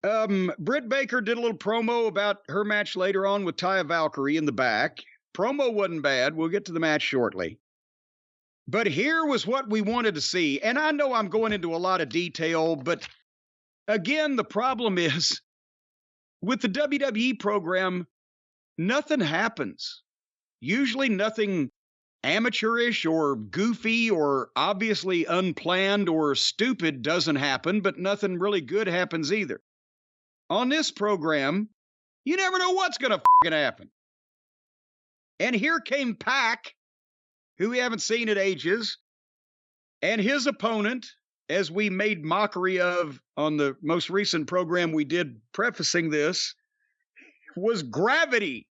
Britt Baker did a little promo about her match later on with Taya Valkyrie in the back. Promo wasn't bad. We'll get to the match shortly. But here was what we wanted to see. And I know I'm going into a lot of detail, but again, the problem is with the WWE program, nothing happens. Usually nothing amateurish or goofy or obviously unplanned or stupid doesn't happen, but nothing really good happens either. On this program, you never know what's going to fucking happen. And here came Pac, who we haven't seen in ages, and his opponent, as we made mockery of on the most recent program we did prefacing this, was Gravity.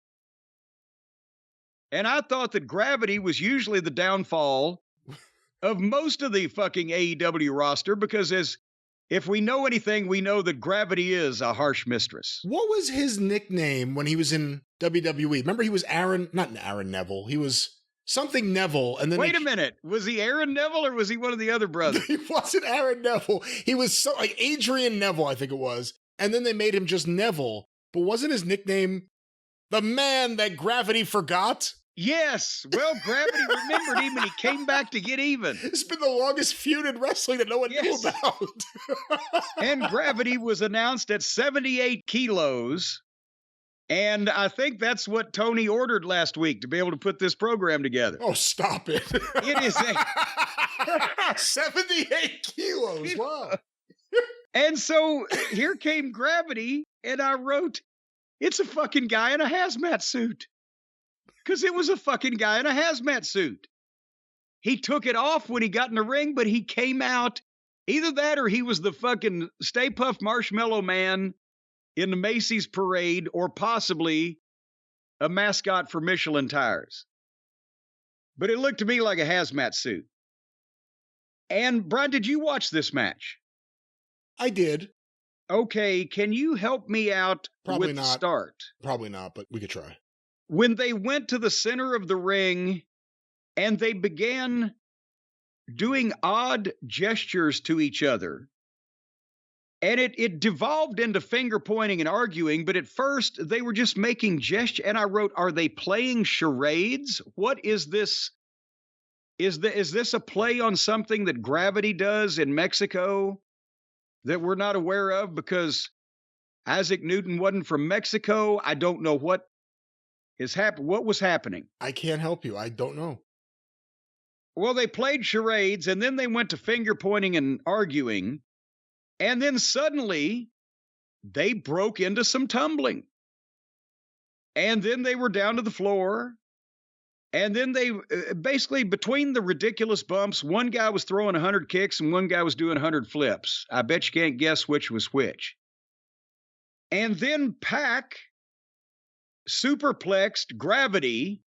And I thought that Gravity was usually the downfall of most of the fucking AEW roster because if we know anything, we know that Gravity is a harsh mistress. What was his nickname when he was in WWE? Remember, he was not Aaron Neville. He was something Neville. And then wait a minute. Was he Aaron Neville or was he one of the other brothers? He wasn't Aaron Neville. He was like Adrian Neville, I think it was. And then they made him just Neville. But wasn't his nickname the man that Gravity forgot? Yes. Well, Gravity remembered him and he came back to get even. It's been the longest feud in wrestling that no one knew about. And Gravity was announced at 78 kilos. And I think that's what Tony ordered last week to be able to put this program together. Oh, stop it. It is 78 kilos. Wow. And so here came Gravity, and I wrote, it's a fucking guy in a hazmat suit. Because it was a fucking guy in a hazmat suit. He took it off when he got in the ring, but he came out. Either that or he was the fucking Stay Puft Marshmallow Man in the Macy's parade, or possibly a mascot for Michelin tires. But it looked to me like a hazmat suit. And Brian, did you watch this match? I did. Okay, can you help me out Probably with not. The start? Probably not, but we could try. When they went to the center of the ring and they began doing odd gestures to each other, and it devolved into finger pointing and arguing, but at first they were just making gestures. And I wrote, are they playing charades? What is this? Is this a play on something that Gravity does in Mexico that we're not aware of because Isaac Newton wasn't from Mexico? I don't know what what was happening. I can't help you. I don't know. Well, they played charades and then they went to finger pointing and arguing. And then suddenly they broke into some tumbling. And then they were down to the floor. And then they basically, between the ridiculous bumps, one guy was throwing 100 kicks and one guy was doing 100 flips. I bet you can't guess which was which. And then Pac superplexed Gravity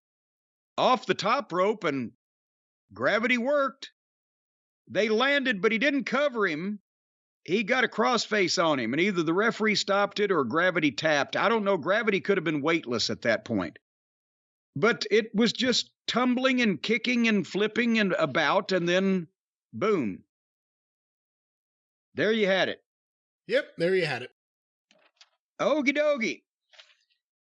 off the top rope, and Gravity worked. They landed, but he didn't cover him. He got a crossface on him, and either the referee stopped it or Gravity tapped. I don't know. Gravity could have been weightless at that point. But it was just tumbling and kicking and flipping and about, and then boom. There you had it. Yep, there you had it. Okie dokie.